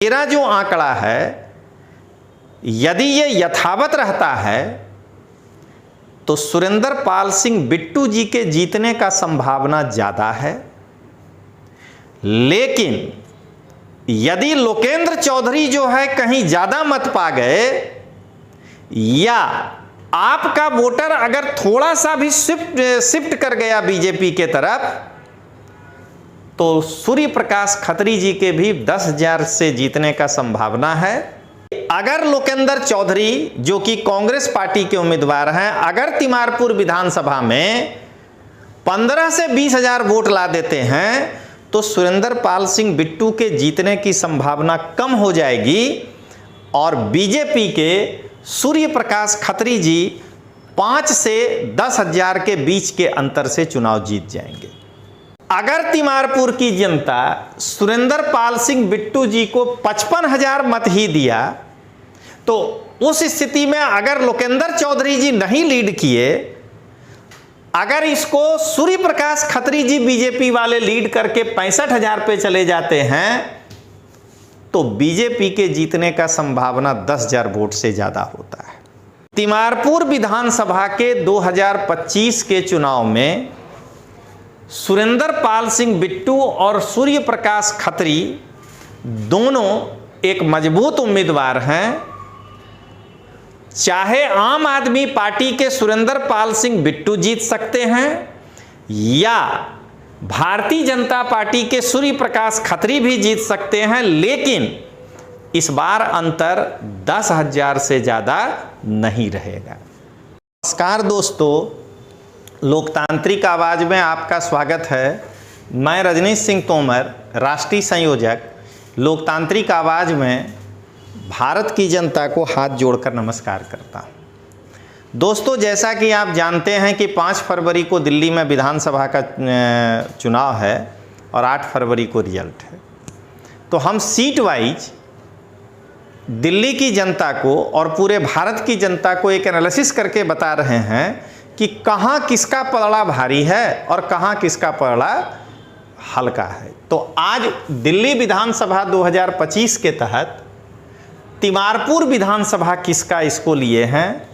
मेरा जो आंकड़ा है, यदि ये यथावत रहता है तो सुरेंद्र पाल सिंह बिट्टू जी के जीतने का संभावना ज्यादा है। लेकिन यदि लोकेंद्र चौधरी जो है कहीं ज्यादा मत पा गए, या आपका वोटर अगर थोड़ा सा भी शिफ्ट कर गया बीजेपी के तरफ, तो सूर्य प्रकाश खत्री जी के भी 10,000 से जीतने का संभावना है। अगर लोकेंद्र चौधरी जो कि कांग्रेस पार्टी के उम्मीदवार हैं, अगर तिमारपुर विधानसभा में 15 से 20,000 वोट ला देते हैं तो सुरेंद्र पाल सिंह बिट्टू के जीतने की संभावना कम हो जाएगी और बीजेपी के सूर्य प्रकाश खत्री जी 5 से 10,000 के बीच के अंतर से चुनाव जीत जाएंगे। अगर तिमारपुर की जनता सुरेंद्र पाल सिंह बिट्टू जी को 55,000 मत ही दिया, तो उस स्थिति में अगर लोकेंद्र चौधरी जी नहीं लीड किए, अगर इसको सूर्य प्रकाश खत्री जी बीजेपी वाले लीड करके 65,000 पे चले जाते हैं, तो बीजेपी के जीतने का संभावना 10,000 वोट से ज्यादा होता है। तिमारपुर विधानसभा के 2025 के चुनाव में सुरेंद्र पाल सिंह बिट्टू और सूर्य प्रकाश खत्री दोनों एक मजबूत उम्मीदवार हैं। चाहे आम आदमी पार्टी के सुरेंद्र पाल सिंह बिट्टू जीत सकते हैं या भारतीय जनता पार्टी के सूर्य प्रकाश खत्री भी जीत सकते हैं, लेकिन इस बार अंतर 10,000 से ज्यादा नहीं रहेगा। नमस्कार दोस्तों, लोकतांत्रिक आवाज में आपका स्वागत है। मैं रजनीश सिंह तोमर, राष्ट्रीय संयोजक, लोकतांत्रिक आवाज में भारत की जनता को हाथ जोड़कर नमस्कार करता हूं। दोस्तों, जैसा कि आप जानते हैं कि 5 फरवरी को दिल्ली में विधानसभा का चुनाव है और 8 फरवरी को रिजल्ट है। तो हम सीट वाइज दिल्ली की जनता को और पूरे भारत की जनता को एक एनालिसिस करके बता रहे हैं कि कहां किसका पलड़ा भारी है और कहां किसका पलड़ा हल्का है। तो आज दिल्ली विधानसभा 2025 के तहत तिमारपुर विधानसभा किसका इसको लिए हैं।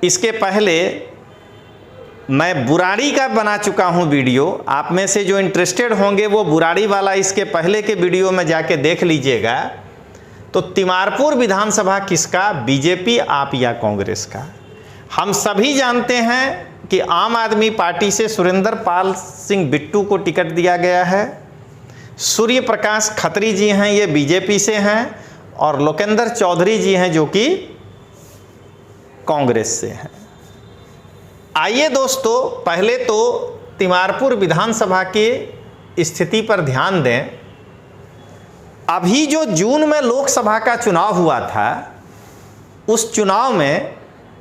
इसके पहले मैं बुराड़ी का बना चुका हूं वीडियो। आप में से जो इंटरेस्टेड होंगे वो बुराड़ी वाला इसके पहले के वीडियो में जाके देख लीजिएगा। तो तिमारपुर विधानसभा किसका, बीजेपी, आप या कांग्रेस का। हम सभी जानते हैं कि आम आदमी पार्टी से सुरेंद्र पाल सिंह बिट्टू को टिकट दिया गया है। सूर्य प्रकाश खत्री जी हैं, ये बीजेपी से हैं, और लोकेंद्र चौधरी जी हैं जो कि कांग्रेस से हैं। आइए दोस्तों, पहले तो तिमारपुर विधानसभा की स्थिति पर ध्यान दें। अभी जो जून में लोकसभा का चुनाव हुआ था, उस चुनाव में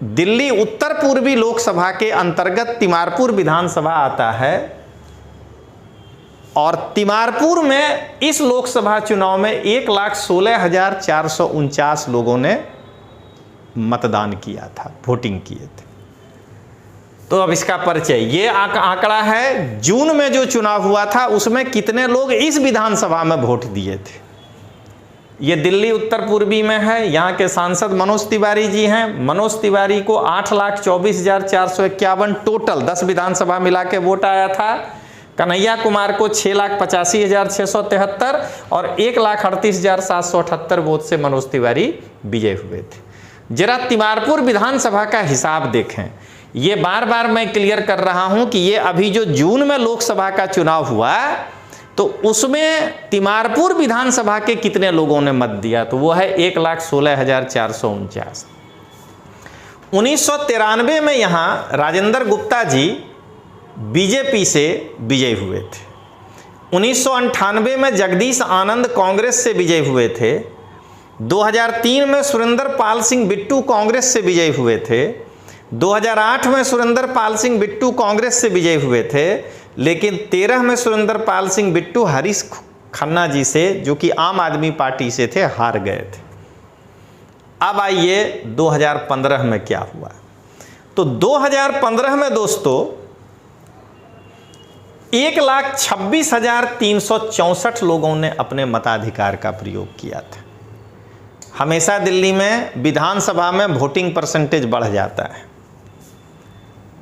दिल्ली उत्तर पूर्वी लोकसभा के अंतर्गत तिमारपुर विधानसभा आता है और तिमारपुर में इस लोकसभा चुनाव में 1,16,449 लोगों ने मतदान किया था, वोटिंग किए थे। तो अब इसका परिचय, ये आंकड़ा है जून में जो चुनाव हुआ था उसमें कितने लोग इस विधानसभा में वोट दिए थे। ये दिल्ली उत्तर पूर्वी में है। यहाँ के सांसद मनोज तिवारी जी हैं। मनोज तिवारी को 8,24,451 टोटल 10 विधानसभा मिला के वोट आया था। कन्हैया कुमार को 6,85,673 और 1,38,778 वोट से मनोज तिवारी विजय हुए थे। जरा तिमारपुर विधानसभा का हिसाब देखें। ये बार बार मैं क्लियर कर रहा हूं कि ये अभी जो जून में लोकसभा का चुनाव हुआ तो उसमें तिमारपुर विधानसभा के कितने लोगों ने मत दिया, तो वो है 1,16,449। 1993 में यहां राजेंद्र गुप्ता जी बीजेपी से विजय हुए थे। 1998 में जगदीश आनंद कांग्रेस से विजय हुए थे। 2003 में सुरेंद्र पाल सिंह बिट्टू कांग्रेस से विजय हुए थे। 2008 में सुरेंद्र पाल सिंह बिट्टू कांग्रेस से विजय हुए थे, लेकिन 13 में सुरेंद्र पाल सिंह बिट्टू हरीश खन्ना जी से, जो कि आम आदमी पार्टी से थे, हार गए थे। अब आइए 2015 में क्या हुआ। तो 2015 में दोस्तों 1,26,364 लोगों ने अपने मताधिकार का प्रयोग किया था। हमेशा दिल्ली में विधानसभा में वोटिंग परसेंटेज बढ़ जाता है।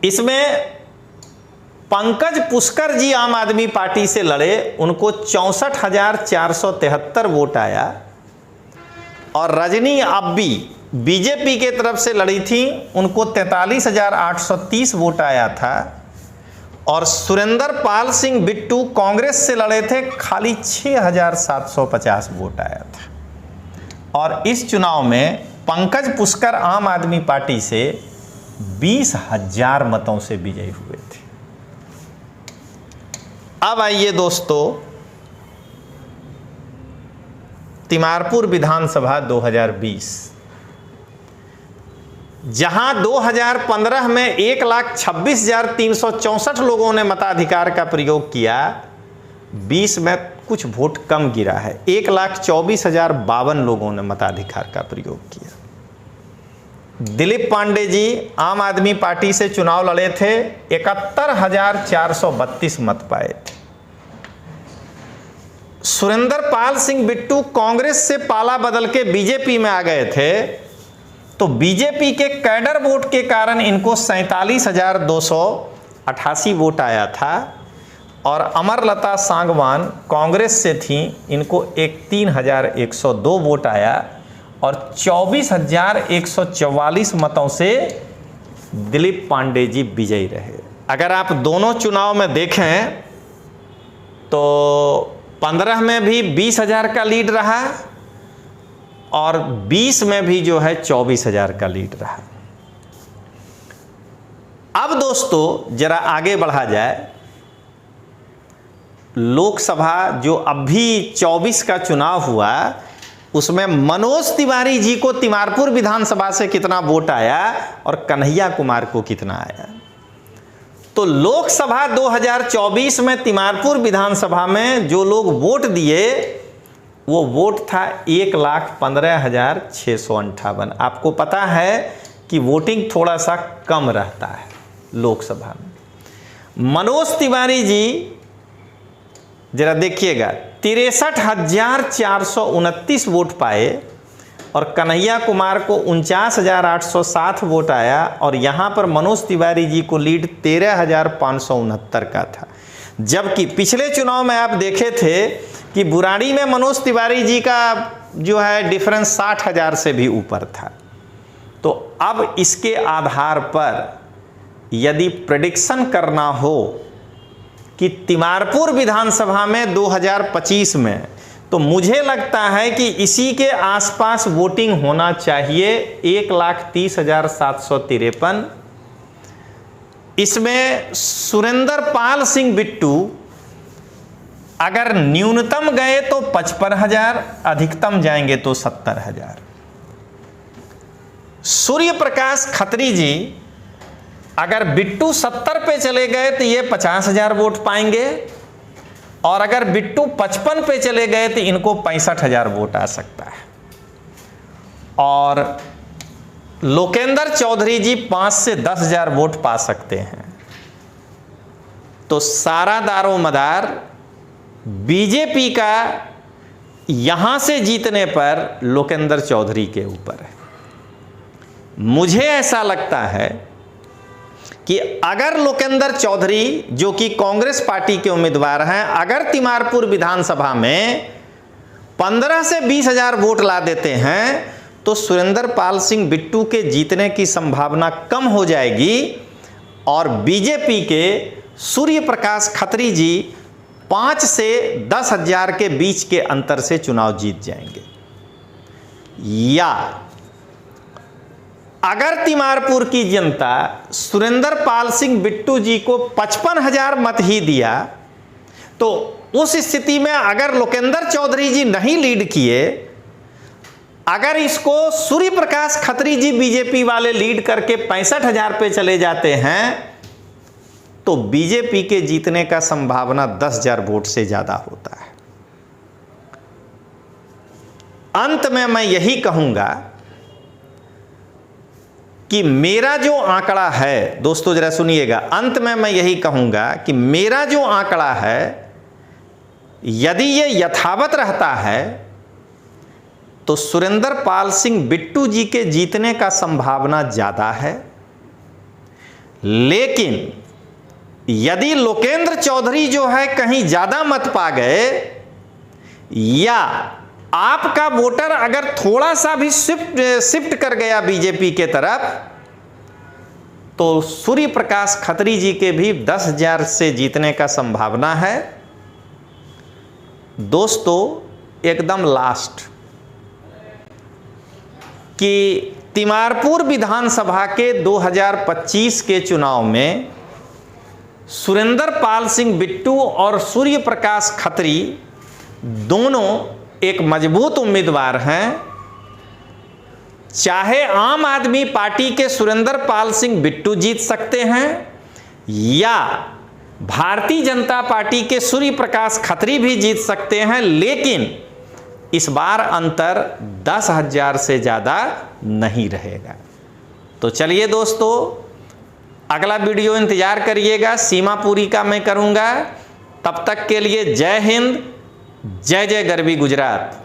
इसमें पंकज पुष्कर जी आम आदमी पार्टी से लड़े, उनको 64,473 वोट आया। और रजनी अब्बी बीजेपी के तरफ से लड़ी थी, उनको 43,830 वोट आया था। और सुरेंद्र पाल सिंह बिट्टू कांग्रेस से लड़े थे, खाली 6,750 वोट आया था। और इस चुनाव में पंकज पुष्कर आम आदमी पार्टी से 20,000 मतों से विजयी हुए थे। अब आइए दोस्तों, तिमारपुर विधानसभा 2020, जहां 2015 में 1,26,364 लोगों ने मताधिकार का प्रयोग किया, 20 में कुछ वोट कम गिरा है, 1,24,052 लोगों ने मताधिकार का प्रयोग किया। दिलीप पांडे जी आम आदमी पार्टी से चुनाव लड़े थे, 71,432 मत पाए थे। सुरेंद्र पाल सिंह बिट्टू कांग्रेस से पाला बदल के बीजेपी में आ गए थे, तो बीजेपी के कैडर वोट के कारण इनको 47,288 वोट आया था। और अमरलता सांगवान कांग्रेस से थी, इनको 3,102 वोट आया और 24,144 मतों से दिलीप पांडे जी विजयी रहे। अगर आप दोनों चुनाव में देखें तो 15 में भी 20,000 का लीड रहा और 20 में भी जो है 24,000 का लीड रहा। अब दोस्तों जरा आगे बढ़ा जाए, लोकसभा जो अभी 24 का चुनाव हुआ, उसमें मनोज तिवारी जी को तिमारपुर विधानसभा से कितना वोट आया और कन्हैया कुमार को कितना आया। तो लोकसभा 2024 में तिमारपुर विधानसभा में जो लोग वोट दिए, वो वोट था 1,15,658। आपको पता है कि वोटिंग थोड़ा सा कम रहता है लोकसभा में। मनोज तिवारी जी जरा देखिएगा, 63,429 वोट पाए और कन्हैया कुमार को 49,807 वोट आया। और यहाँ पर मनोज तिवारी जी को लीड 13,569 का था। जबकि पिछले चुनाव में आप देखे थे कि बुराड़ी में मनोज तिवारी जी का जो है डिफरेंस 60,000 से भी ऊपर था। तो अब इसके आधार पर यदि प्रेडिक्शन करना हो कि तिमारपुर विधानसभा में 2025 में, तो मुझे लगता है कि इसी के आसपास वोटिंग होना चाहिए, 1,30,753। इसमें सुरेंद्र पाल सिंह बिट्टू अगर न्यूनतम गए तो 55,000, अधिकतम जाएंगे तो 70,000। सूर्य प्रकाश खत्री जी अगर बिट्टू 70 पे चले गए तो ये 50,000 वोट पाएंगे, और अगर बिट्टू 55 पे चले गए तो इनको 65,000 वोट आ सकता है। और लोकेंद्र चौधरी जी 5 से 10,000 वोट पा सकते हैं। तो सारा दारोमदार बीजेपी का यहां से जीतने पर लोकेंद्र चौधरी के ऊपर है। मुझे ऐसा लगता है कि अगर लोकेंद्र चौधरी जो कि कांग्रेस पार्टी के उम्मीदवार हैं, अगर तिमारपुर विधानसभा में 15 से 20,000 वोट ला देते हैं, तो सुरेंद्र पाल सिंह बिट्टू के जीतने की संभावना कम हो जाएगी और बीजेपी के सूर्य प्रकाश खत्री जी 5 से 10,000 के बीच के अंतर से चुनाव जीत जाएंगे। या अगर तिमारपुर की जनता सुरेंद्र पाल सिंह बिट्टू जी को 55,000 मत ही दिया, तो उस स्थिति में अगर लोकेंद्र चौधरी जी नहीं लीड किए, अगर इसको सूर्य प्रकाश खत्री जी बीजेपी वाले लीड करके 65,000 पे चले जाते हैं, तो बीजेपी के जीतने का संभावना 10,000 वोट से ज्यादा होता है। अंत में मैं यही कहूंगा कि मेरा जो आंकड़ा है, दोस्तों जरा सुनिएगा, अंत में मैं यही कहूंगा कि मेरा जो आंकड़ा है यदि ये यथावत रहता है तो सुरेंद्र पाल सिंह बिट्टू जी के जीतने का संभावना ज्यादा है। लेकिन यदि लोकेंद्र चौधरी जो है कहीं ज्यादा मत पा गए या आपका वोटर अगर थोड़ा सा भी शिफ्ट कर गया बीजेपी के तरफ, तो सूर्य प्रकाश खत्री जी के भी 10,000 से जीतने का संभावना है। दोस्तों एकदम लास्ट कि तिमारपुर विधानसभा के 2025 के चुनाव में सुरेंद्र पाल सिंह बिट्टू और सूर्य प्रकाश खत्री दोनों एक मजबूत उम्मीदवार हैं। चाहे आम आदमी पार्टी के सुरेंद्र पाल सिंह बिट्टू जीत सकते हैं या भारतीय जनता पार्टी के सूर्य प्रकाश खत्री भी जीत सकते हैं, लेकिन इस बार अंतर 10,000 से ज़्यादा नहीं रहेगा। तो चलिए दोस्तों, अगला वीडियो इंतजार करिएगा, सीमापुरी का मैं करूँगा। तब तक के लिए जय हिंद, जय जय गरवी गुजरात।